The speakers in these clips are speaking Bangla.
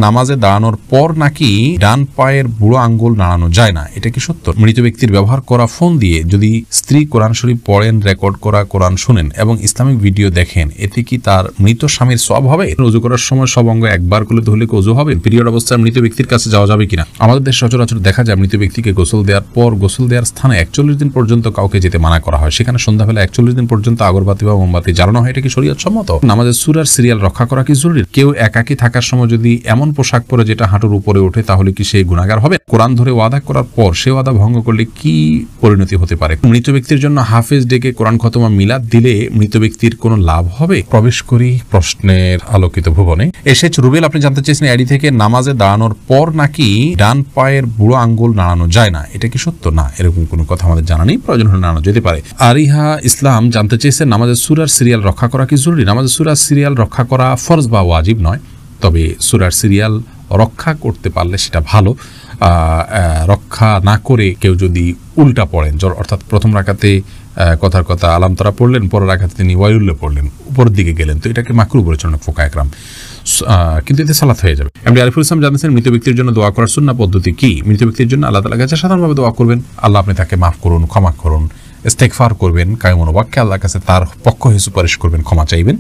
নামাজে দাঁড়ানোর পর নাকি ডান পায়ের বুড়ো আঙ্গুল নাড়ানো যায় না, এটা কি সত্য? মৃত ব্যক্তির ব্যবহার করা ফোন দিয়ে যদি স্ত্রী কোরআন শরীফ পড়েন, রেকর্ড করা কোরআন শুনেন এবং ইসলামিক ভিডিও দেখেন, এতে কি তার মৃত স্বামীর সওয়াব হবে? ওযু করার সময় সব অঙ্গ একবার করলে হলে কি ওযু হবে? পিরিয়ড অবস্থায় মৃত ব্যক্তির কাছে যাওয়া যাবে কিনা? আমাদের দেশে সচরাচর দেখা যায় মৃত ব্যক্তিকে গোসল দেওয়ার পর গোসল দেওয়ার স্থানে 41 দিন পর্যন্ত কাউকে যেতে মানা করা হয়। সেখানে সন্ধ্যাবেলা 41 দিন পর্যন্ত আগরবাতি বা মোমবাতি জ্বালানো হয়। এটা কি শরীয়ত সম্মত? নামাজের সূরার সিরিয়াল রক্ষা করা কি জরুরি? কেউ একাকী থাকার সময় যদি এমন পোশাক পরে যেটা হাঁটুর উপরে ওঠে, তাহলে কি সে গুনাহগার হবে? কোরআন ধরে ওয়াদা করার পর সে ওয়াদা ভঙ্গ করলে কি পরিণতি হতে পারে? মৃত ব্যক্তির জন্য হাফেজ ডেকে কোরআন খতমা মিলাদ দিলে মৃত ব্যক্তির কোনো লাভ হবে? প্রবেশ করি প্রশ্নের আলোকিত ভুবনে। এসেছে রুবেল, আপনি জানতে চেয়েছেন এডি থেকে, নামাজে দাঁড়ানোর পর নাকি ডান পায়ের বুড়ো আঙ্গুল নাড়ানো যায় না, এটা কি সত্য? না, এরকম কোনো কথা আমাদের জানা নেই, প্রয়োজন হলে নাড়ানো যেতে পারে। আরিহা ইসলাম জানতে চেয়েছেন নামাজের সূরার সিরিয়াল রক্ষা করা কি জরুরি? নামাজের সূরার সিরিয়াল রক্ষা করা ফরজ বা ওয়াজিব নয়, তবে সূরার সিরিয়াল রক্ষা করতে পারলে সেটা ভালো। রক্ষা না করে কেউ যদি উল্টা পড়েন, অর্থাৎ প্রথম রাকাতে কথার কথা আলাম তারা পড়লেন, পরের রাকাতে তিনি ওয়াইউল্লাহ পড়লেন, উপরের দিকে গেলেন, তো এটাকে মাকরুহ বলেছেন ফোকা একরাম, কিন্তু এতে সালাত হয়ে যাবে। এমনি আরিফুল ইসলাম জানতেছেন মৃত ব্যক্তির জন্য দোয়া করার সুন্নাহ পদ্ধতি কি? মৃত ব্যক্তির জন্য আল্লাহ তাআলার কাছে সাধারণভাবে দোয়া করবেন, আল্লাহ আপনি তাকে মাফ করুন, ক্ষমা করুন, ইস্তেগফার করবেন, কায়মন ওয়াক্যে আল্লাহর কাছে তার পক্ষ হয়ে সুপারিশ করবেন, ক্ষমা চাইবেন।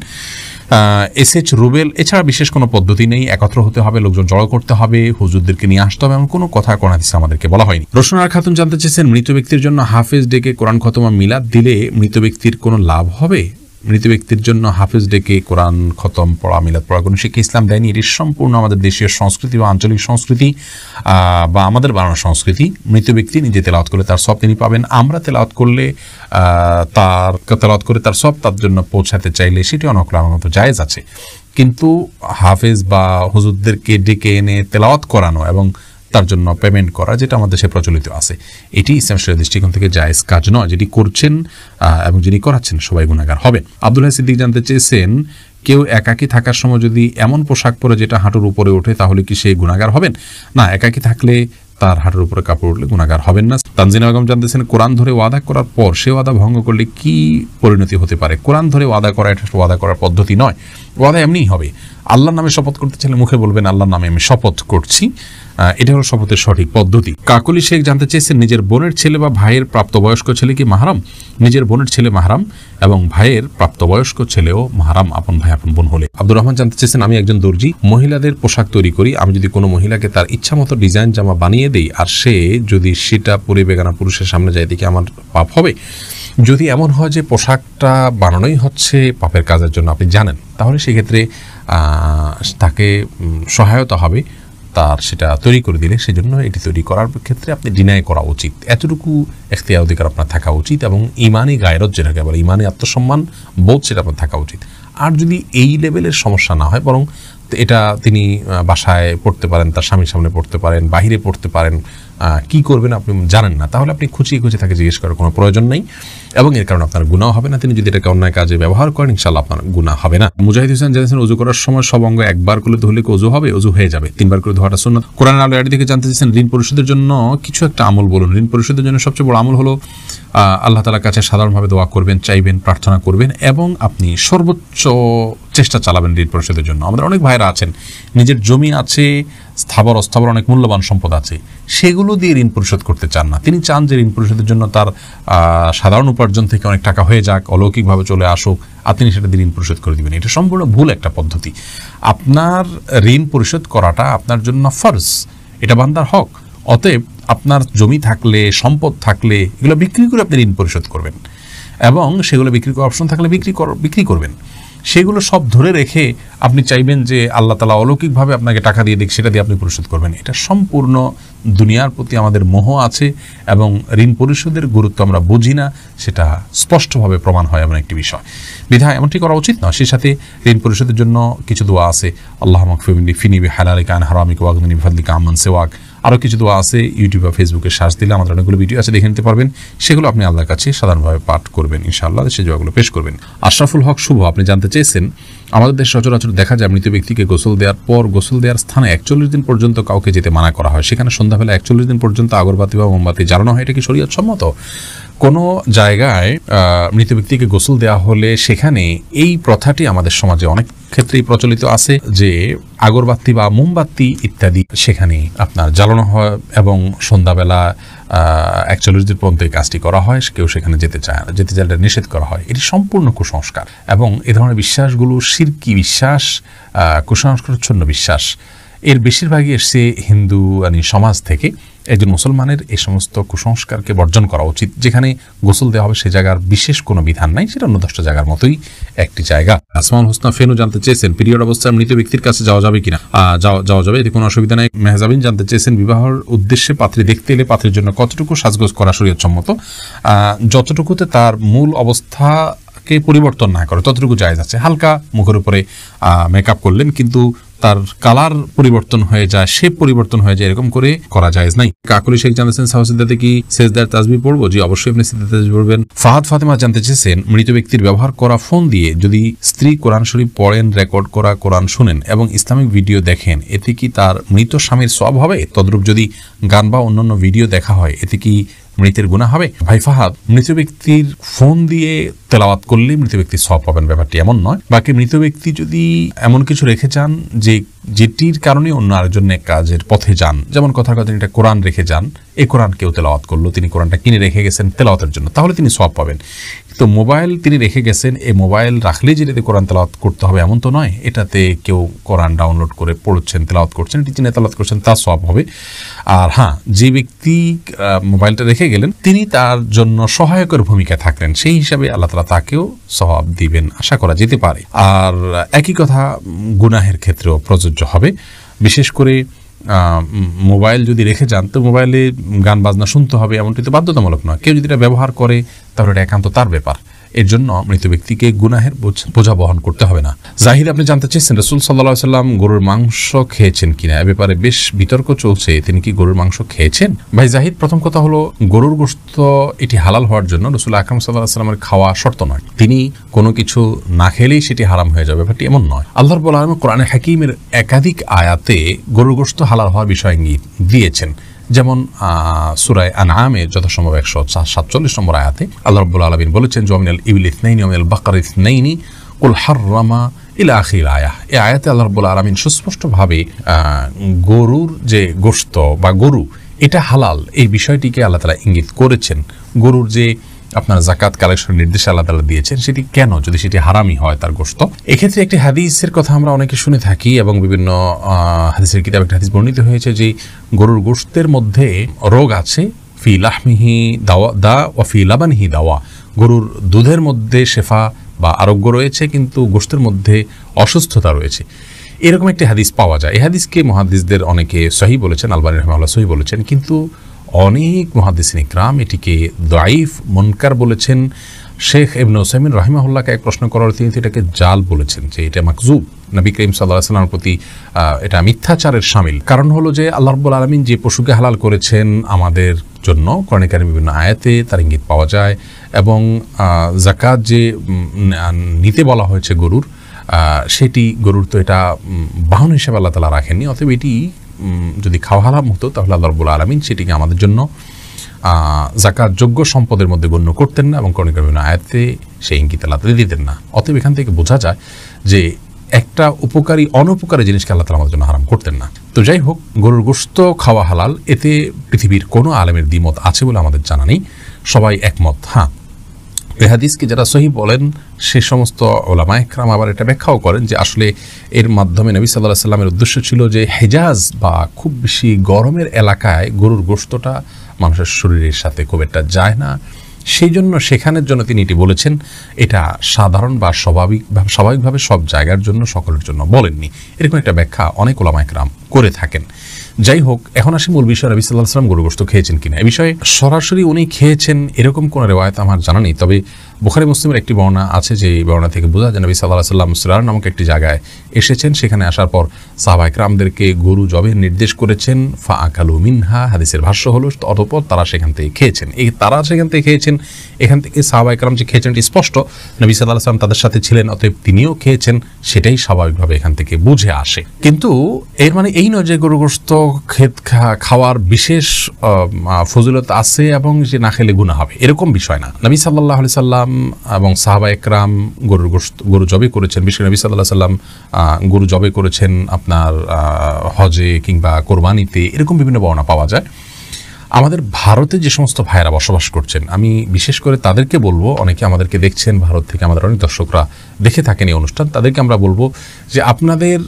এসএচ রুবেল, এছাড়া বিশেষ কোনো পদ্ধতি নেই, একত্র হতে হবে, লোকজন জড়ো করতে হবে, হুজুরদেরকে নিয়ে আসতে হবে, এমন কোনো কথা কোরআন হাদিসে আমাদেরকে বলা হয়নি। রোশনার খাতুন জানতে চেয়েছেন মৃত ব্যক্তির জন্য হাফেজ ডেকে কোরআন খতমা মিলাদ দিলে মৃত ব্যক্তির কোনো লাভ হবে? মৃত ব্যক্তির জন্য হাফেজ ডেকে কোরআন খতম পড়া, মিলাদ পড়া কোনো শিক্ষা ইসলাম দেয়নি। এটি সম্পূর্ণ আমাদের দেশীয় সংস্কৃতি বা আঞ্চলিক সংস্কৃতি বা আমাদের বানানো সংস্কৃতি। মৃত ব্যক্তি নিজে তেলাওয়াত করলে তার সব তিনি পাবেন, আমরা তেলাওয়াত করলে তেলাওয়াত করে তার সব তার জন্য পৌঁছাতে চাইলে সেটি অনকল আমার মতো জায়েজ আছে, কিন্তু হাফেজ বা হুজুরদেরকে ডেকে এনে তেলাওয়াত করানো এবং তার জন্য পেমেন্ট করা, যেটা আমাদের দেশে প্রচলিত আছে, এটি ইসলাম শরীয়তের দৃষ্টিকোণ থেকে জায়েজ কাজ নয়। যেটি করছেন এবং যিনি করাচ্ছেন সবাই গুনাহগার হবেন। আব্দুল্লাহ সিদ্দিক জানতে চেয়েছেন কেউ একাকী থাকার সময় যদি এমন পোশাক পরে যেটা হাঁটুর উপরে ওঠে, তাহলে কি সে গুনাহগার হবেন? না, একাকী থাকলে তার হাঁটুর উপরে কাপড় উঠলে গুনাহগার হবেন না। তানজিনা বেগম জানতেছেন কোরআন ধরে ওয়াদা করার পর সে ওয়াদা ভঙ্গ করলে কি পরিণতি হতে পারে? কোরআন ধরে ওয়াদা করা এটা ওয়াদা করার পদ্ধতি নয়, ওয়াদা এমনিই হবে। আল্লাহর নামে শপথ করতে চাইলে মুখে বলবেন আল্লাহর নামে আমি শপথ করছি, এটা হলো শপথের সঠিক পদ্ধতি। কাকলি শেখ জানতে চেয়েছেন নিজের বোনের ছেলে বা ভাইয়ের প্রাপ্তবয়স্ক ছেলে কি মাহরাম? নিজের বোনের ছেলে মাহরাম এবং ভাইয়ের প্রাপ্তবয়স্ক ছেলেও মাহরাম, আপন ভাই আপন বোন হলে। আব্দুর রহমান জানতে চেয়েছেন আমি একজন দর্জি, মহিলাদের পোশাক তৈরি করি, আমি যদি কোনো মহিলাকে তার ইচ্ছা মতো ডিজাইন জামা বানিয়ে দেই আর সে যদি সেটা পরে বেগানা পুরুষের সামনে যায়, দেখি আমার পাপ হবে? যদি এমন হয় যে পোশাকটা বানানোই হচ্ছে পাপের কাজের জন্য আপনি জানেন, তাহলে সেক্ষেত্রে তাকে সহায়তা হবে, তার সেটা তৈরি করে দিলে সেজন্য এটি তৈরি করার ক্ষেত্রে আপনি ডিনাই করা উচিত, এতটুকু এখতিয়ার অধিকার আপনার থাকা উচিত এবং ইমানি গায়রত যেটাকে বলে, ইমানি আত্মসম্মান বোধ, সেটা আপনার থাকা উচিত। আর যদি এই লেভেলের সমস্যা না হয়, বরং এটা তিনি বাসায় পড়তে পারেন, তার স্বামীর সামনে পড়তে পারেন, বাহিরে পড়তে পারেন, কি করবেন আপনি জানেন না, তাহলে আপনি খুঁচিয়ে তাকে জিজ্ঞেস করার কোনো প্রয়োজন নেই এবং এর কারণে আপনার গুনাহ হবে না। তিনি যদি এটাকে অন্যায় কাজে ব্যবহার করেন, ইনশাআল্লাহ আপনার গুনাহ হবে না। মুজাহিদ হোসেন জানিয়েছেন ওযু করার সময় সব অঙ্গ একবার করলে ধুলে কি ওযু হবে? ওযু হয়ে যাবে, 3 বার করে ধোয়াটা সুন্নাত। কোরআন আলো এর দিকে জানতে চেয়েছেন ঋণ পরিশোধের জন্য কিছু একটা আমল বলুন। ঋণ পরিশোধের জন্য সবচেয়ে বড় আমল হলো আল্লাহ তাআলার কাছে সাধারণভাবে দোয়া করবেন, চাইবেন, প্রার্থনা করবেন এবং আপনি সর্বোচ্চ চেষ্টা চালাবেন ঋণ পরিশোধের জন্য। আমাদের অনেক ভাইরা আছেন নিজের জমি আছে, স্থাবর অস্থাবর অনেক মূল্যবান সম্পদ আছে, সেগুলো দিয়ে ঋণ পরিশোধ করতে চান না। তিনি চান যে ঋণ পরিশোধের জন্য তার সাধারণ উপার্জন থেকে অনেক টাকা হয়ে যাক, অলৌকিকভাবে চলে আসুক, আপনি সেটা দিয়ে ঋণ পরিশোধ করে দিবেন। এটা সম্পূর্ণ ভুল একটা পদ্ধতি। আপনার ঋণ পরিশোধ করাটা আপনার জন্য ফরজ, এটা বান্দার হক। অতএব আপনার জমি থাকলে, সম্পদ থাকলে এগুলো বিক্রি করে আপনি ঋণ পরিশোধ করবেন এবং সেগুলো বিক্রি করার অপশন থাকলে বিক্রি করবেন। সেগুলো সব ধরে রেখে আপনি চাইবেন যে আল্লাহ তাআলা অলৌকিকভাবে আপনাকে টাকা দিয়ে দিক, সেটা দিয়ে আপনি পরিশোধ করবেন। এটা সম্পূর্ণ দুনিয়ার প্রতি আমাদের মোহ আছে এবং ঋণ পরিশোধের গুরুত্ব আমরা বুঝি না, সেটা স্পষ্টভাবে প্রমাণ হয় এমন একটি বিষয়। বিধায় এমনটি করা উচিত না। সেই সাথে ঋণ পরিশোধের জন্য কিছু দোয়া আছে, আল্লাহুম্মা কফিনি বিহালালিকা আন হারামিকা ওয়াগনিনি বিফাদলিকা আম্মান সিওয়াক। আরও কিছু দোয়া আছে, ইউটিউব বা ফেসবুকে সার্চ দিলে আমাদের অনেকগুলো ভিডিও আছে, দেখে নিতে পারবেন। সেগুলো আপনি আল্লাহর কাছে সাধারণভাবে পাঠ করবেন, ইনশাআল্লাহ সেই দোয়াগুলো পেশ করবেন। আশরাফুল হক শুভ, আপনি জানতে চেয়েছেন আমাদের দেশে সচরাচর দেখা যায় মৃত ব্যক্তিকে গোসল দেওয়ার পর গোসল দেওয়ার স্থানে 41 দিন পর্যন্ত কাউকে যেতে মানা করা হয়। সেখানে সন্ধ্যাবেলা 41 দিন পর্যন্ত আগরবাতি বা মোমবাতি জ্বালানো হয়। এটা কি শরীয়ত সম্মত? কোনো জায়গায় মৃত ব্যক্তিকে গোসল দেওয়া হলে সেখানে এই প্রথাটি আমাদের সমাজে অনেক ক্ষেত্রেই প্রচলিত আছে যে আগরবাতি বা মোমবাতি ইত্যাদি সেখানে আপনার জ্বালানো হয় এবং সন্ধ্যাবেলা 41 দিন পর্যন্ত এই কাজটি করা হয়, কেউ সেখানে যেতে চায় না, যেতে চাইলে নিষেধ করা হয়। এটি সম্পূর্ণ কুসংস্কার এবং এ ধরনের বিশ্বাসগুলো শিরকি বিশ্বাস, কুসংস্কারচ্ছন্ন বিশ্বাস। এর বেশিরভাগই এসছে হিন্দু সমাজ থেকে। একজন মুসলমানের এই সমস্ত কুসংস্কারকে বর্জন করা উচিত। যেখানে গোসল দেওয়া হবে সে জায়গার বিশেষ কোনো বিধান নাই, সেটা অন্য 10টা জায়গার মতোই একটি জায়গা। আসমাউল হোসনা ফেনু জানতে চেয়েছেন পিরিয়ড অবস্থায় মৃত ব্যক্তির কাছে যাওয়া যাবে কিনা। যাওয়া যাবে, এতে কোনো অসুবিধা নেই। মেহজাবিন জানতে চেয়েছেন বিবাহের উদ্দেশ্যে পাত্রী দেখতে এলে পাত্রীর জন্য কতটুকু সাজগোজ করা শরীয়তসম্মত। যতটুকুতে তার মূল অবস্থাকে পরিবর্তন না করে ততটুকু জায়েজ আছে। হালকা মুখের উপরে মেকআপ করলেন কিন্তু তার কালার পরিবর্তন হয়ে যায়, শেপ পরিবর্তন হয়ে যায়, এরকম করে করা জায়েজ নাই। কাকলি শেখ জানতেছেন সাহসিদ্দাতে কি সেজদার তাসবিহ পড়বো? জি, অবশ্যই আপনি সেজদার তাসবিহ পড়বেন। ফাহাদ ফাতেমা জানতে চেয়েছেন মৃত ব্যক্তির ব্যবহার করা ফোন দিয়ে যদি স্ত্রী কোরআন শরীফ পড়েন, রেকর্ড করা কোরআন শুনেন এবং ইসলামিক ভিডিও দেখেন, এতে কি তার মৃত স্বামীর সওয়াব হবে? তদ্রূপ যদি গান বা অন্যান্য ভিডিও দেখা হয়, এতে কি মৃতের গুনাহ হবে? ভাই ফাহাদ, মৃত ব্যক্তির ফোন দিয়ে তেলাওয়াত করলে মৃত ব্যক্তির সওয়াব পাবেন, ব্যাপারটি এমন নয়। বাকি মৃত ব্যক্তি যদি এমন কিছু রেখে যান যেটির কারণে অন্য আরেকজন কাজের পথে যান, যেমন কথার কথা একটা কোরআন রেখে যান, এই কোরআন কেউ তেলাওয়াত করলো, তিনি কোরআনটা কিনে রেখে গেছেন তেলাওয়াতের জন্য, তাহলে তিনি সওয়াব পাবেন। তো মোবাইল তিনি রেখে গেছেন, এই মোবাইল রাখলেই যেটাতে কোরআন তেলাওয়াত করতে হবে এমন তো নয়। এটাতে কেউ কোরআন ডাউনলোড করে পড়ছেন, তেলাওয়াত করছেন, এটি যিনি তেলাওয়াত করছেন তার সওয়াব হবে। আর হ্যাঁ, যে ব্যক্তি মোবাইলটা রেখে গেলেন তিনি তার জন্য সহায়কের ভূমিকা থাকলেন, সেই হিসাবে আল্লাহ তাআলা তাকেও সওয়াব দিবেন, আশা করা যেতে পারে। আর একই কথা গুনাহের ক্ষেত্রেও প্রযোজ্য হবে। বিশেষ করে মোবাইল যদি রেখে যান তো মোবাইলে গান বাজনা শুনতে হবে এমনটি তো বাধ্যতামূলক নয়। কেউ যদি এটা ব্যবহার করে তাহলে এটা একান্ত তার ব্যাপার। এর জন্য মৃত ব্যক্তিকে গুনাহের বোঝা বহন করতে হবে না। জাহিদ আপনি জানতে চেয়েছেন রাসূল সাল্লাল্লাহু আলাইহি ওয়াসাল্লাম গরুর মাংস খেয়েছেন কিনা, এ ব্যাপারে বেশ বিতর্ক চলছে, তিনি কি গরুর মাংস খেয়েছেন? ভাই জাহিদ, প্রথম কথা হলো গরুর গোশত এটি হালাল হওয়ার জন্য রাসূল আকরাম সাল্লাল্লাহু আলাইহি ওয়াসাল্লামের খাওয়া শর্ত নয়। তিনি কোনো কিছু না খেলেই সেটি হারাম হয়ে যাবে, ব্যাপারটি এমন নয়। আল্লাহ রাব্বুল আলামিন কোরআনে হাকিমের একাধিক আয়াতে গরুর গোশত হালাল হওয়ার বিষয় ইঙ্গিত দিয়েছেন। যেমন সূরা আনআমে যথাসম্ভব 147 নম্বর আয়াতে আল্লাহ রাব্বুল আলামিন বলেছেন জমিনাল ইবিল ইসনাইনি ওয়া মিনাল বাকার ইসনাইনি কুল হাররামা ইলা আখির আয়াহ। এই আয়াতে আল্লাহ রাব্বুল আলামিন সুস্পষ্টভাবে গরুর যে গোশত বা গরু এটা হালাল এই বিষয়টিকে আল্লাহ তাআলা ইঙ্গিত করেছেন। গরুর যে আপনার যাকাত কালেকশনের নির্দেশ আল্লাহ তাআলা দিয়েছেন, সেটি কেন যদি সেটি হারামই হয় তার গোশত। এক্ষেত্রে একটি হাদিসের কথা আমরা অনেকে শুনে থাকি এবং বিভিন্ন হাদিসের কিতাবে একটা হাদিস বর্ণিত হয়েছে যে গরুর গোশতের মধ্যে রোগ আছে, ফি লাহমিহি দা ওয়া ফি লাবানিহি দাওয়া। গরুর দুধের মধ্যে শেফা বা আরোগ্য রয়েছে কিন্তু গোশতের মধ্যে অসুস্থতা রয়েছে, এরকম একটি হাদিস পাওয়া যায়। এই হাদিসকে মুহাদ্দিসদের অনেকে সহিহ বলেছেন, আলবানী রাহিমাহুল্লাহ সহিহ বলেছেন, কিন্তু অনেক মুহাদ্দিসিন ইকরাম এটিকে দাঈফ মুনকার বলেছেন। শেখ ইবনে উসাইমিন রাহিমাহুল্লাহকে এক প্রশ্ন করার তিনি এটাকে জাল বলেছেন, যে এটা মাকজুব, নবী করিম সাল্লাল্লাহু আলাইহি ওয়াসাল্লামের প্রতি এটা মিথ্যাচারের শামিল। কারণ হলো যে আল্লাহ রাব্বুল আলামিন যে পশুকে হালাল করেছেন আমাদের জন্য কোরআনে কারিমে বিভিন্ন আয়াতে তার ইঙ্গিত পাওয়া যায়, এবং যাকাত যে নিতে বলা হয়েছে গরুর, সেটি গরুর তো এটা বাহন হিসেবে আল্লাহ তাআলা রাখেননি। অতএব এটি যদি খাওয়া হারাম হতো তাহলে আল্লাহ রাব্বুল আলামিন সেটিকে আমাদের জন্য যাকাত যোগ্য সম্পদের মধ্যে গণ্য করতেন না এবং কোরআনে কারিমে আয়াতে সেই ইঙ্গিত আল্লাহ তাআলা দিতেন না। অতএব এখান থেকে বোঝা যায় যে একটা উপকারী অনুপকারী জিনিসকে আল্লাহ তাআলা আমাদের জন্য হারাম করতেন না। তো যাই হোক, গরুর গোশত খাওয়া হালাল, এতে পৃথিবীর কোনো আলেমের দ্বিমত আছে বলে আমাদের জানা নেই, সবাই একমত। হ্যাঁ, এই হাদিসকে যারা সহিহ বলেন সে সমস্ত উলামা ইকরাম আবার এটা ব্যাখ্যাও করেন যে আসলে এর মাধ্যমে নবী সাল্লাল্লাহু আলাইহি ওয়াসাল্লামের উদ্দেশ্য ছিল যে হেজাজ বা খুব বেশি গরমের এলাকায় গরুর গোশতটা মানুষের শরীরের সাথে খুব একটা যায় না, সেই জন্য সেখানের জন্য তিনি এটি বলেছেন। এটা সাধারণ বা স্বাভাবিকভাবে সব জায়গার জন্য সকলের জন্য বলেননি, এরকম একটা ব্যাখ্যা অনেক উলামা ইকরাম করে থাকেন। যাই হোক, এখন আসি মূল বিষয়, নবী সাল্লাল্লাহু আলাইহি ওয়াসাল্লাম গরুর গোশত খেয়েছেন কিনা। এই বিষয়ে সরাসরি উনি খেয়েছেন এরকম কোনো রিওয়ায়াত আমার জানা নেই, তবে বুখারী মুসলিমের একটি বর্ণনা আছে, যে বর্ণনা থেকে বোঝা যায় নবী সাল্লাল্লাহু আলাইহি ওয়াসাল্লাম সিরার নামক একটি জায়গায় এসেছেন, সেখানে আসার পর সাহাবা ইকরামদেরকে গরু জবের নির্দেশ করেছেন, ফা আকালু মিনহা, হাদিসের ভাষ্য হলো অতঃপর তারা সেখান থেকে খেয়েছেন। তারা সেখান থেকে খেয়েছেন, এখান থেকে সাহাবা ইকরাম যে খেয়েছেন এটি স্পষ্ট, নবী সাল্লাল্লাহু আলাইহি ওয়াসাল্লাম তাদের সাথে ছিলেন, অতএব তিনিও খেয়েছেন, সেটাই স্বাভাবিকভাবে এখান থেকে বুঝে আসে। কিন্তু এর মানে এই নয় যে গরুর গোশত খাওয়ার বিশেষ ফজিলত আছে এবং যে না খেলে গুনাহ হবে, এরকম বিষয় না। নবী সাল্লাল্লাহু আলাইহি সাল্লাম এবং সাহাবা একরাম গরু জবে করেছেন। বিশেষ নবী সাল্লাল্লাহু আলাইহি সাল্লাম গরু জবে করেছেন আপনার হজে কিংবা কোরবানিতে, এরকম বিভিন্ন বর্ণনা পাওয়া যায়। আমাদের ভারতে যে সমস্ত ভাইয়েরা বসবাস করছেন, আমি বিশেষ করে তাদেরকে বলবো, অনেকে আমাদেরকে দেখছেন ভারত থেকে, আমাদের অনেক দর্শকরা দেখে থাকেন এই অনুষ্ঠান, তাদেরকে আমরা বলবো যে আপনাদের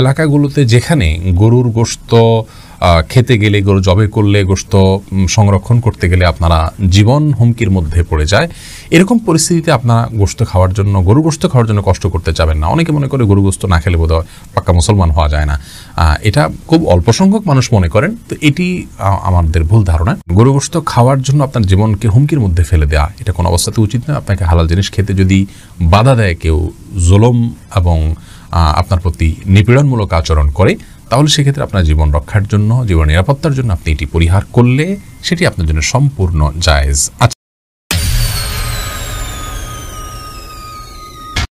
এলাকাগুলোতে যেখানে গরুর গোশত খেতে গেলে, গরু জবে করলে, গোশত সংরক্ষণ করতে গেলে আপনারা জীবন হুমকির মধ্যে পড়ে যায়, এরকম পরিস্থিতিতে আপনারা গোশত খাওয়ার জন্য, গরু গোশত খাওয়ার জন্য কষ্ট করতে চাবেন না। অনেকে মনে করে গরু গোশত না খেলে বোধহয় পাক্কা মুসলমান হওয়া যায় না, এটা খুব অল্প সংখ্যক মানুষ মনে করেন। তো এটি আমাদের ভুল ধারণা। গরু গোশত খাওয়ার জন্য আপনার জীবনকে হুমকির মধ্যে ফেলে দেওয়া এটা কোনো অবস্থাতে উচিত নয়। আপনাকে হালাল জিনিস খেতে যদি বাধা দেয় কেউ, জুলুম এবং আপনার প্রতি নিপীড়নমূলক আচরণ করে, তাহলে সেক্ষেত্রে আপনার জীবন রক্ষার জন্য, জীবন নিরাপত্তার জন্য আপনি এটি পরিহার করলে সেটি আপনার জন্য সম্পূর্ণ জায়েজ।